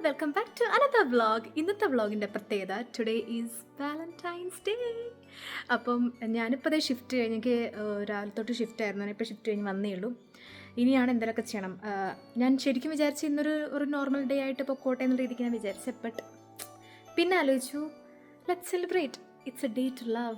Welcome back to another vlog. ഇന്നത്തെ വ്ളോഗിൻ്റെ പ്രത്യേകത ടുഡേ ഈസ് വാലന്റൈൻസ് ഡേ. അപ്പം ഞാനിപ്പോൾ അതേ ഷിഫ്റ്റ് കഴിഞ്ഞ് എനിക്ക് രാവിലെ തൊട്ട് ഷിഫ്റ്റ് ആയിരുന്നു. ഞാനിപ്പോൾ ഷിഫ്റ്റ് കഴിഞ്ഞ് വന്നേ ഉള്ളൂ. ഇനിയാണ് എന്തെങ്കിലുമൊക്കെ ചെയ്യണം. ഞാൻ ശരിക്കും വിചാരിച്ച ഇന്നൊരു നോർമൽ ഡേ ആയിട്ട് പൊക്കോട്ടെ എന്നുള്ള രീതിക്ക് ഞാൻ വിചാരിച്ചത്. ബട്ട് പിന്നെ ആലോചിച്ചു, let's celebrate. It's a day to love.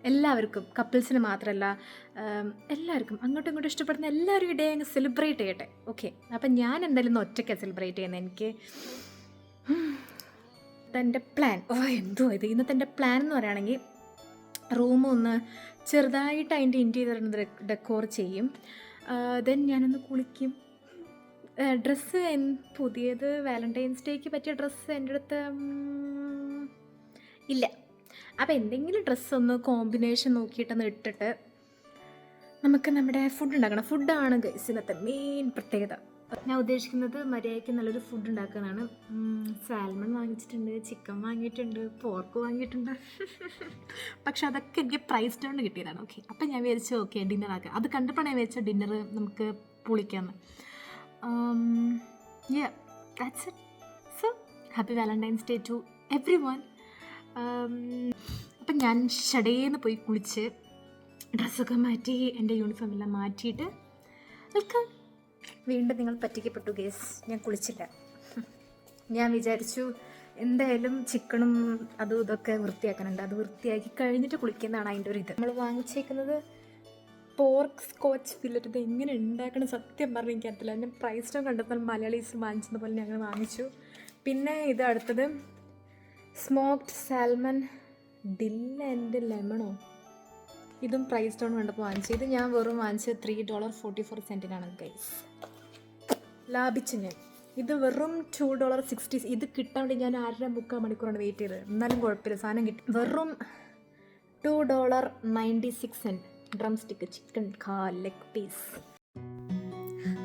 എല്ലാവർക്കും, കപ്പിൾസിന് മാത്രമല്ല, എല്ലാവർക്കും അങ്ങോട്ടും ഇങ്ങോട്ടും ഇഷ്ടപ്പെടുന്ന എല്ലാവരും ഈ ഡേ അങ്ങ് സെലിബ്രേറ്റ് ചെയ്യട്ടെ. ഓക്കെ, അപ്പം ഞാൻ എന്തായാലും ഇന്ന് ഒറ്റയ്ക്കാണ് സെലിബ്രേറ്റ് ചെയ്യുന്നത്. എനിക്ക് എൻ്റെ പ്ലാൻ എന്തോ ഇത് ഇന്നത്തെ എൻ്റെ പ്ലാൻ എന്ന് പറയുകയാണെങ്കിൽ റൂമൊന്ന് ചെറുതായിട്ട് അതിൻ്റെ ഇൻറ്റീരിയർ ഡെക്കോർ ചെയ്യും. ദെൻ ഞാനൊന്ന് കുളിക്കും. ഡ്രസ്സ് പുതിയത് വാലന്റൈൻസ് ഡേക്ക് പറ്റിയ ഡ്രസ്സ് എൻ്റെ അടുത്ത് ഇല്ല. അപ്പോൾ എന്തെങ്കിലും ഡ്രസ്സൊന്ന് കോമ്പിനേഷൻ നോക്കിയിട്ടൊന്ന് ഇട്ടിട്ട് നമുക്ക് നമ്മുടെ ഫുഡ് ഉണ്ടാക്കണം. ഫുഡാണ് ഗൈസ് ഇന്നത്തെ മെയിൻ പ്രത്യേകത. ഞാൻ ഉദ്ദേശിക്കുന്നത് മര്യാദയ്ക്ക് നല്ലൊരു ഫുഡ് ഉണ്ടാക്കാനാണ്. സാൽമൺ വാങ്ങിച്ചിട്ടുണ്ട്, ചിക്കൻ വാങ്ങിയിട്ടുണ്ട്, പോർക്ക് വാങ്ങിയിട്ടുണ്ട്. പക്ഷെ അതൊക്കെ എനിക്ക് പ്രൈസ് ഡൗൺ കിട്ടിയതാണ്. ഓക്കെ, അപ്പം ഞാൻ വിചാരിച്ചു ഓക്കെ ഡിന്നർ ആക്കാം. അത് കണ്ടപ്പോൾ ഞാൻ വിചാരിച്ച ഡിന്നർ നമുക്ക് പൊളിക്കാമെന്ന്. That's it. So happy Valentine's day to everyone. അപ്പം ഞാൻ ഷടേന്ന് പോയി കുളിച്ച് ഡ്രസ്സൊക്കെ മാറ്റി എൻ്റെ യൂണിഫോം എല്ലാം മാറ്റിയിട്ട് വെൽക്കം. വീണ്ടും നിങ്ങൾ പറ്റിക്കപ്പെട്ടു ഗേസ്. ഞാൻ കുളിച്ചില്ല. ഞാൻ വിചാരിച്ചു എന്തായാലും ചിക്കനും അതും ഇതൊക്കെ വൃത്തിയാക്കാനുണ്ട്. അത് വൃത്തിയാക്കി കഴിഞ്ഞിട്ട് കുളിക്കുന്നതാണ് അതിൻ്റെ ഒരു ഇത്. നമ്മൾ വാങ്ങിച്ചേക്കുന്നത് പോർക്ക് സ്കോച്ച് ഫില്ലറ്റ്. ഇത് എങ്ങനെ ഉണ്ടാക്കണം സത്യം പറഞ്ഞാൽ എനിക്കറിയത്തില്ല. ഞാൻ പ്രൈസ് ടൈം കണ്ടപ്പോൾ മലയാളീസ് വാങ്ങിച്ചത് പോലെ ഞങ്ങൾ വാങ്ങിച്ചു. പിന്നെ ഇത് അടുത്തത് സ്മോക്ഡ് സാൽമൺ ഡിൽ ആൻഡ് ലെമണോ. ഇതും പ്രൈസ് ഡൗൺ കണ്ടപ്പോൾ വാങ്ങിച്ചു. ഇത് ഞാൻ വെറും വാങ്ങിച്ചത് $3.44 ഗൈസ്. ലാഭിച്ചു ഞാൻ. ഇത് വെറും $2.60. ഇത് കിട്ടാൻ വേണ്ടി ഞാൻ 1.5 മണിക്കൂറാണ് വെയിറ്റ് ചെയ്തത്. എന്നാലും കുഴപ്പമില്ല, സാധനം കിട്ടി. വെറും $2.96 drumstick chicken leg piece.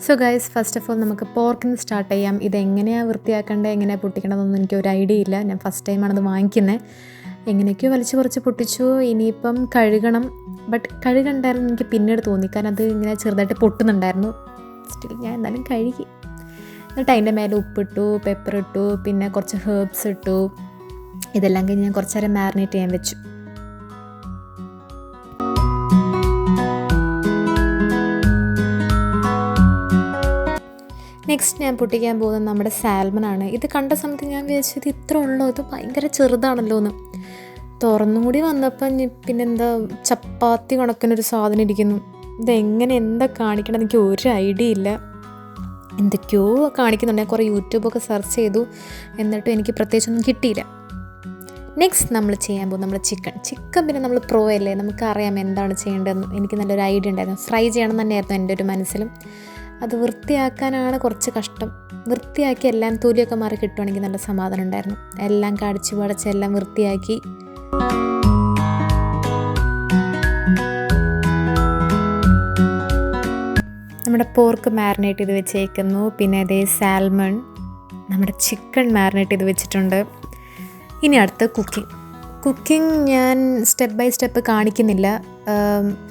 So guys, first of all നമുക്ക് പോർക്കിന് സ്റ്റാർട്ട് ചെയ്യാം. ഇതെങ്ങനെയാണ് വൃത്തിയാക്കേണ്ടത്, എങ്ങനെയാണ് പൊട്ടിക്കേണ്ടതെന്നൊന്നും എനിക്കൊരു ഐഡിയ ഇല്ല. ഞാൻ ഫസ്റ്റ് ടൈമാണത് വാങ്ങിക്കുന്നത്. എങ്ങനെയൊക്കെയോ വലിച്ച് കുറച്ച് പൊട്ടിച്ചു. ഇനിയിപ്പം കഴുകണം. ബട്ട് കഴുകണ്ടായിരുന്നു എനിക്ക് പിന്നീട് തോന്നി, കാരണം അത് ഇങ്ങനെ ചെറുതായിട്ട് പൊട്ടുന്നുണ്ടായിരുന്നു. സ്റ്റിൽ ഞാൻ എന്തായാലും കഴുകി. എന്നിട്ട് അതിൻ്റെ മേലെ ഉപ്പിട്ടു, പെപ്പർ ഇട്ടു, പിന്നെ കുറച്ച് ഹേർബ്സ് ഇട്ടു. ഇതെല്ലാം കഴിഞ്ഞ് ഞാൻ കുറച്ച് നേരം മാരിനേറ്റ് ചെയ്യാൻ വെച്ചു. നെക്സ്റ്റ് ഞാൻ പൊട്ടിക്കാൻ പോകുന്നത് നമ്മുടെ സാൽമണാണ്. ഇത് കണ്ട സമയത്ത് ഞാൻ വിചാരിച്ചത് ഇത്ര ഉള്ളൂ, ഇത് ഭയങ്കര ചെറുതാണല്ലോ എന്ന്. തുറന്നും കൂടി വന്നപ്പം പിന്നെന്താ ചപ്പാത്തി കണക്കിനൊരു സാധനം ഇരിക്കുന്നു. ഇതെങ്ങനെ എന്താ കാണിക്കണമെന്ന് എനിക്ക് ഒരു ഐഡിയ ഇല്ല. എന്തൊക്കെയോ കാണിക്കുന്നുണ്ട്. ഞാൻ കുറേ യൂട്യൂബൊക്കെ സെർച്ച് ചെയ്തു, എന്നിട്ടും എനിക്ക് പ്രത്യേകിച്ചൊന്നും കിട്ടിയില്ല. നെക്സ്റ്റ് നമ്മൾ ചെയ്യാൻ പോകും നമ്മുടെ ചിക്കൻ. പിന്നെ നമ്മൾ പ്രോ അല്ലേ, നമുക്കറിയാം എന്താണ് ചെയ്യേണ്ടതെന്ന്. എനിക്ക് നല്ലൊരു ഐഡിയ ഉണ്ടായിരുന്നു. ഫ്രൈ ചെയ്യണം തന്നെയായിരുന്നു എൻ്റെ ഒരു മനസ്സിലും. അത് വൃത്തിയാക്കാനാണ് കുറച്ച് കഷ്ടം. വൃത്തിയാക്കി എല്ലാം തൊലിയൊക്കെ മാറി കിട്ടുവാണെങ്കിൽ നല്ല സമാധാനം ഉണ്ടായിരുന്നു. എല്ലാം കടിച്ച് പടച്ച് എല്ലാം വൃത്തിയാക്കി നമ്മുടെ പോർക്ക് മാരിനേറ്റ് ചെയ്ത് വെച്ചേക്കുന്നു. പിന്നെ അതേ സാൽമൺ, നമ്മുടെ ചിക്കൻ മാരിനേറ്റ് ചെയ്ത് വെച്ചിട്ടുണ്ട്. ഇനി അടുത്ത് കുക്കിംഗ് ഞാൻ സ്റ്റെപ്പ് ബൈ സ്റ്റെപ്പ് കാണിക്കുന്നില്ല.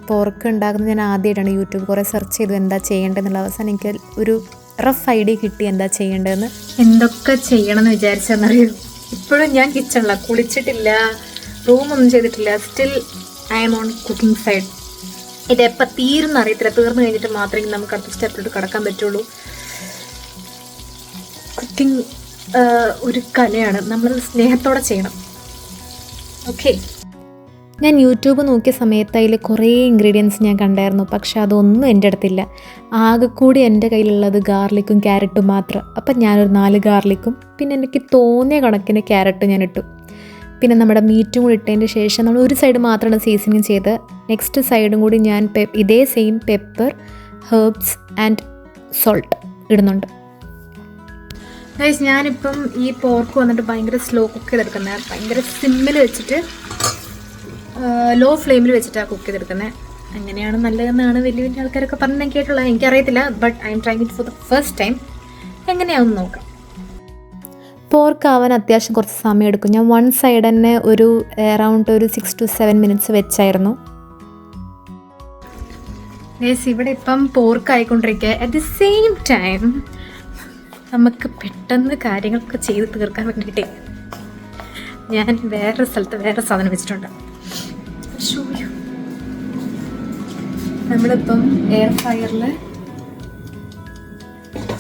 പോർക്ക് ഉണ്ടാക്കുന്നത് ഞാൻ ആദ്യമായിട്ടാണ് യൂട്യൂബ് കുറേ സെർച്ച് ചെയ്തു എന്താ ചെയ്യേണ്ടതെന്നുള്ള. അവസാനം എനിക്ക് ഒരു റഫ് ഐഡിയ കിട്ടി എന്താ ചെയ്യേണ്ടതെന്ന്. എന്തൊക്കെ ചെയ്യണമെന്ന് വിചാരിച്ചെന്നറിയും. ഇപ്പോഴും ഞാൻ കിച്ചണിലാണ്, കുളിച്ചിട്ടില്ല, റൂമൊന്നും ചെയ്തിട്ടില്ല. Still I'm on cooking side. ഇതെപ്പോൾ തീർന്ന് അറിയത്തില്ല. തീർന്നു കഴിഞ്ഞിട്ട് മാത്രമേ നമുക്ക് അടുത്ത സ്റ്റെപ്പിലോട്ട് കടക്കാൻ പറ്റുള്ളൂ. കുക്കിംഗ് ഒരു കലയാണ്, നമ്മളത് സ്നേഹത്തോടെ ചെയ്യണം. ഓക്കെ, ഞാൻ യൂട്യൂബ് നോക്കിയ സമയത്ത് അതിൽ കുറേ ഇൻഗ്രീഡിയൻസ് ഞാൻ കണ്ടായിരുന്നു. പക്ഷെ അതൊന്നും എൻ്റെ അടുത്തില്ല. ആകെ കൂടി എൻ്റെ കയ്യിലുള്ളത് ഗാർലിക്കും ക്യാരറ്റും മാത്രം. അപ്പം ഞാനൊരു 4 ഗാർലിക്കും പിന്നെ എനിക്ക് തോന്നിയ കണക്കിന് ക്യാരറ്റും ഞാൻ ഇട്ടു. പിന്നെ നമ്മുടെ മീറ്റും കൂടി ഇട്ടതിൻ്റെ ശേഷം നമ്മൾ ഒരു സൈഡ് മാത്രമാണ് സീസണിങ് ചെയ്ത്, നെക്സ്റ്റ് സൈഡും കൂടി ഞാൻ ഇതേ same pepper, herbs and salt ഇടുന്നുണ്ട്. ഗൈസ്, ഞാനിപ്പം ഈ പോർക്ക് വന്നിട്ട് ഭയങ്കര സ്ലോ കുക്ക് ചെയ്തെടുക്കുന്നത്. ഭയങ്കര സിമ്മിൽ വെച്ചിട്ട് ലോ ഫ്ലെയിമിൽ വെച്ചിട്ടാണ് കുക്ക് ചെയ്തെടുക്കുന്നത്. അങ്ങനെയാണ് നല്ലതെന്നാണ് വലിയ വലിയ ആൾക്കാരൊക്കെ പറഞ്ഞ് ഞാൻ കേട്ടുള്ളത്. എനിക്കറിയത്തില്ല, but I'm trying it for the first time. എങ്ങനെയാണെന്ന് നോക്കാം. പോർക്ക് ആവാൻ അത്യാവശ്യം കുറച്ച് സമയം എടുക്കും. ഞാൻ വൺ സൈഡ് തന്നെ അറൗണ്ട് 6 to 7 minutes വെച്ചായിരുന്നു. ഗൈസ്, ഇവിടെ ഇപ്പം പോർക്ക് ആയിക്കൊണ്ടിരിക്കുക. അറ്റ് ദി സെയിം ടൈം നമുക്ക് പെട്ടെന്ന് കാര്യങ്ങളൊക്കെ ചെയ്ത് തീർക്കാൻ വേണ്ടിയിട്ടേ ഞാൻ വേറെ സ്ഥലത്ത് വേറെ സാധനം വെച്ചിട്ടുണ്ട്. നമ്മളിപ്പം എയർ ഫ്രയറിൽ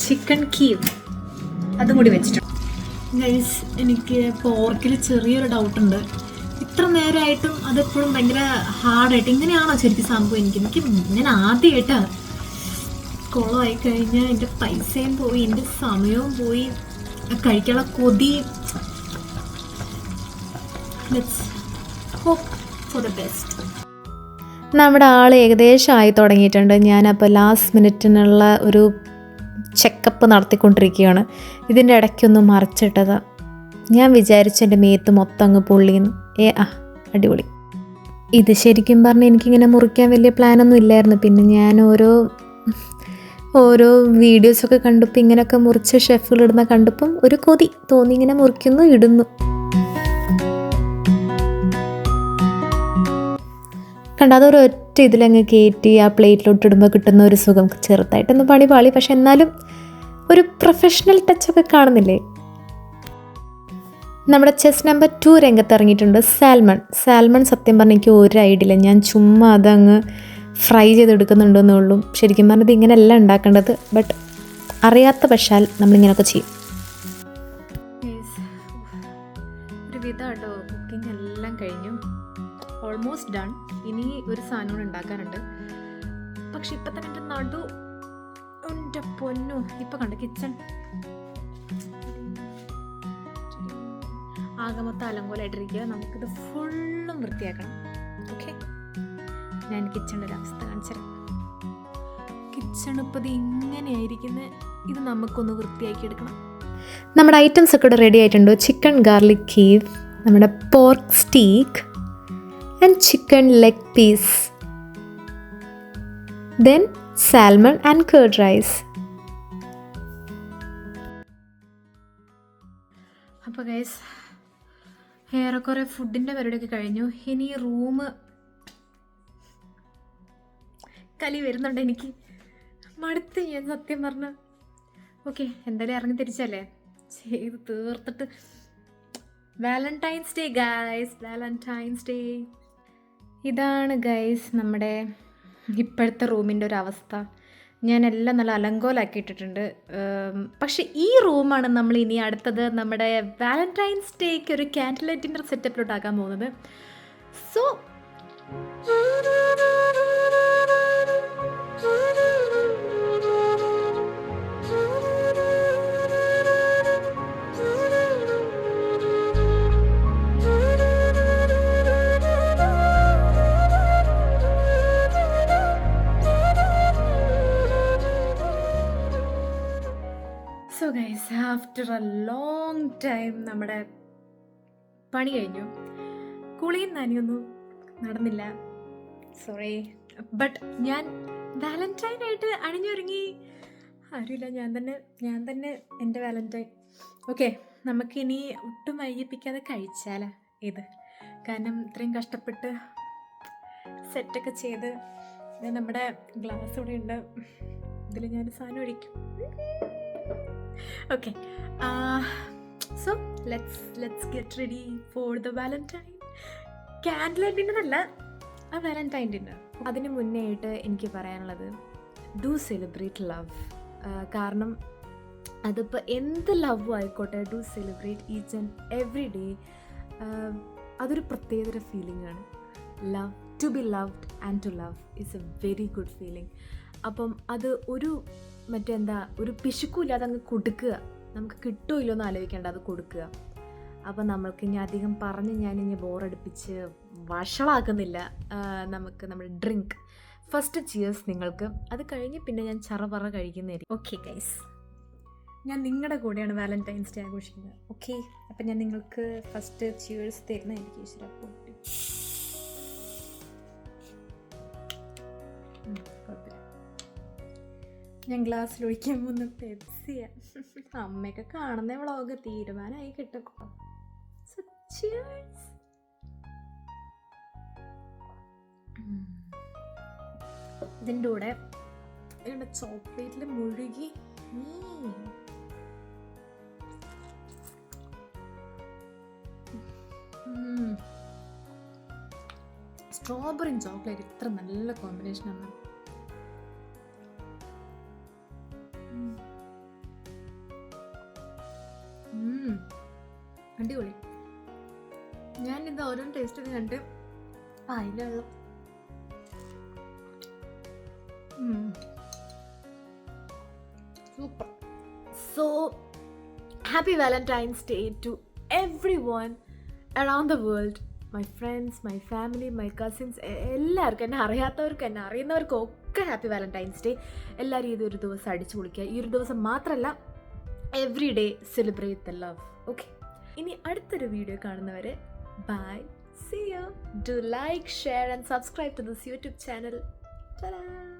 ചിക്കൻ കീവ് അതും കൂടി വെച്ചിട്ടുണ്ട്. ഗൈസ്, എനിക്ക് പോർക്കിൽ ചെറിയൊരു ഡൗട്ടുണ്ട്. ഇത്ര നേരമായിട്ടും അതെപ്പോഴും ഭയങ്കര ഹാർഡായിട്ട് ഇങ്ങനെയാണോ ശരിക്കും സംഭവം? എനിക്ക് ഞാൻ ആദ്യമായിട്ടാണ്. കുളമായി കഴിഞ്ഞാൽ എൻ്റെ പൈസയും പോയി, എൻ്റെ സമയവും പോയി, കഴിക്കാനുള്ള കൊതി. Let's hope for the best. നമ്മുടെ ആൾ ഏകദേശം ആയി തുടങ്ങിയിട്ടുണ്ട്. ഞാനപ്പോൾ ലാസ്റ്റ് മിനിറ്റിനുള്ള ഒരു ചെക്കപ്പ് നടത്തിക്കൊണ്ടിരിക്കുകയാണ്. ഇതിൻ്റെ ഇടയ്ക്കൊന്ന് മറിച്ചിട്ടത് ഞാൻ വിചാരിച്ചു എൻ്റെ മേത്ത് മൊത്തം അങ്ങ് പൊള്ളിയെന്ന്. അടിപൊളി. ഇത് ശരിക്കും പറഞ്ഞാൽ എനിക്കിങ്ങനെ മുറിക്കാൻ വലിയ പ്ലാനൊന്നും ഇല്ലായിരുന്നു. പിന്നെ ഞാൻ ഓരോ വീഡിയോസൊക്കെ കണ്ടപ്പോൾ ഇങ്ങനെയൊക്കെ മുറിച്ച് ഷെഫുകളിടുന്ന കണ്ടപ്പം ഒരു കൊതി തോന്നി, ഇങ്ങനെ മുറിക്കുന്നു, ഇടുന്നു. കണ്ട അതൊരൊറ്റ ഇതിലങ്ങ് കയറ്റി ആ പ്ലേറ്റിലോട്ട് ഇടുമ്പോൾ കിട്ടുന്ന ഒരു സുഖം. ചെറുതായിട്ടൊന്ന് പണി പാളി, പക്ഷെ എന്നാലും ഒരു പ്രൊഫഷണൽ ടച്ചൊക്കെ കാണുന്നില്ലേ? നമ്മുടെ ചെസ് നമ്പർ 2 രംഗത്ത് ഇറങ്ങിയിട്ടുണ്ട്. സാൽമൺ സത്യം പറഞ്ഞാൽ എനിക്ക് ഒരു ഐഡിയ ഇല്ല. ഞാൻ ചുമ്മാ അതങ്ങ് ഫ്രൈ ചെയ്തെടുക്കുന്നുണ്ടെന്നേ ഉള്ളൂ. ശരിക്കും പറഞ്ഞത് ഇങ്ങനെയല്ല ഉണ്ടാക്കേണ്ടത്. ബട്ട് അറിയാത്ത പക്ഷാൽ നമ്മളിങ്ങനെയൊക്കെ ചെയ്യും. ഒരു വിധം കേട്ടോ, കുക്കിംഗ് എല്ലാം കഴിഞ്ഞു, ഓൾമോസ്റ്റ് ഡൺ. ഇനി ഒരു സാധനം ഉണ്ടാക്കാനുണ്ട്. പക്ഷെ ഇപ്പം തന്നെ എൻ്റെ നടു, എൻ്റെ പൊന്നു, ഇപ്പം കണ്ട കിച്ചൺ ആകെ മൊത്തം അലങ്കോലായിട്ടിരിക്കുക. നമുക്കിത് ഫുള്ളും വൃത്തിയാക്കണം. ഓക്കെ, ഞാൻ കിച്ചണിൻ്റെ ഒരു അവസ്ഥ കാണിച്ചുതരാം. കിച്ചൺ ഇപ്പോൾ ഇത് ഇങ്ങനെയായിരിക്കുന്നത്. ഇത് നമുക്കൊന്ന് വൃത്തിയാക്കി എടുക്കണം. നമ്മുടെ ഐറ്റംസ് ഒക്കെ ഇവിടെ റെഡി ആയിട്ടുണ്ട്. ചിക്കൻ ഗാർലിക് കീവ്, നമ്മുടെ pork steak and chicken leg piece, then salmon and curd rice. അപ്പോൾ ഗൈസ്, ഏറെക്കുറെ ഫുഡിൻ്റെ പരിപാടിയൊക്കെ കഴിഞ്ഞു. ഇനി റൂം കലി വരുന്നുണ്ട്. എനിക്ക് മടുത്ത് ഞാൻ സത്യം പറഞ്ഞ. ഓക്കെ, എന്തായാലും ഇറങ്ങി തിരിച്ചല്ലേ, ചെയ്ത് തീർത്തിട്ട്. Valentine's day guys, Valentine's day. ഇതാണ് ഗൈസ് നമ്മുടെ ഇപ്പോഴത്തെ റൂമിൻ്റെ ഒരു അവസ്ഥ. ഞാനെല്ലാം നല്ല അലങ്കോലാക്കിയിട്ടിട്ടുണ്ട്. പക്ഷെ ഈ റൂമാണ് നമ്മൾ ഇനി അടുത്തത് നമ്മുടെ വാലന്റൈൻസ് ഡേക്ക് ഒരു ക്യാൻഡിൽ ലൈറ്റ് ഡിന്നർ സെറ്റപ്പിലോട്ടാക്കാൻ പോകുന്നത്. So guys, after A long time നമ്മുടെ പണി കഴിഞ്ഞു. കുളിയും നനയൊന്നും നടന്നില്ല, സോറി. ബട്ട് ഞാൻ വാലന്റൈൻ ആയിട്ട് അണിഞ്ഞൊരുങ്ങി. ആരുമില്ല, ഞാൻ തന്നെ എൻ്റെ വാലന്റൈൻ. ഓക്കെ, നമുക്കിനി ഒട്ടും വൈകിപ്പിക്കാതെ കഴിച്ചാലോ ഇത്. കാരണം ഇത്രയും കഷ്ടപ്പെട്ട് സെറ്റൊക്കെ ചെയ്ത് നമ്മുടെ ഗ്ലാസ് ഇവിടെ ഉണ്ട്. ഇതിൽ ഞാൻ സാധനം ഒഴിക്കും. Okay, so let's get ready for the Valentine candlelight dinner അല്ല, ആ വാലന്റൈൻ ഡിന്നർ. അതിന് മുന്നേ ആയിട്ട് എനിക്ക് പറയാനുള്ളത്, ഡു സെലിബ്രേറ്റ് ലവ്. കാരണം അതിപ്പോൾ എന്ത് ലവ് ആയിക്കോട്ടെ, do celebrate each and every day. അതൊരു പ്രത്യേകതര ഫീലിംഗ് ആണ്. Love, to be loved and to love is a very good feeling. അപ്പം അത് ഒരു പിശുക്കില്ലാതെ അങ്ങ് കൊടുക്കുക. നമുക്ക് കിട്ടുമോ ഇല്ലോ എന്ന് ആലോചിക്കേണ്ട, അത് കൊടുക്കുക. അപ്പം നമ്മൾക്ക് ഇനി അധികം പറഞ്ഞ് ഞാനിനി ബോറടിപ്പിച്ച് വഷളാക്കുന്നില്ല. നമുക്ക് നമ്മുടെ ഡ്രിങ്ക് ഫസ്റ്റ് ചിയേഴ്സ് നിങ്ങൾക്ക്. അത് കഴിഞ്ഞ് പിന്നെ ഞാൻ ചറപറ കഴിക്കുന്നതായിരിക്കും. ഓക്കെ ഗൈസ്, ഞാൻ നിങ്ങളുടെ കൂടെയാണ് വാലന്റൈൻസ് ഡേ ആഘോഷിക്കുന്നത്. ഓക്കെ, അപ്പം ഞാൻ നിങ്ങൾക്ക് ഫസ്റ്റ് ചിയേഴ്സ് തരുന്നതായിരിക്കും. ഈശ്വര പോട്ടി, കുഴപ്പമില്ല. ഞാൻ ഗ്ലാസ്സിൽ ഒഴിക്കാൻ പോകുന്ന പെപ്സിയാണ്. അമ്മയൊക്കെ കാണുന്ന വ്ളോഗ് തീരുമാനമായി കിട്ടും. So, cheers. ഇതിൻ്റെ കൂടെ ചോക്ലേറ്റിൽ മുഴുകി സ്ട്രോബെറിയും ചോക്ലേറ്റ് ഇത്ര നല്ല കോമ്പിനേഷനാണ്. അടിപൊളി. ഞാനിത് ഓരോ ടേസ്റ്റ് ചെയ്ത് കണ്ട് അതിലുള്ള super. So happy Valentine's day to everyone around the world, my friends, my family, my cousins, എല്ലാവർക്കും, എന്നെ അറിയാത്തവർക്കും എന്നെ അറിയുന്നവർക്കും ഒക്കെ ഹാപ്പി വാലന്റൈൻസ് ഡേ. എല്ലാവരും ഇതൊരു ദിവസം അടിച്ചു പൊളിക്കുക. ഈ ഒരു ദിവസം മാത്രമല്ല, every day celebrate the love. Okay, ഇനി അടുത്തൊരു വീഡിയോ കാണുന്നവരെ by, see you. Do like, share and subscribe to this YouTube channel. Ta-da!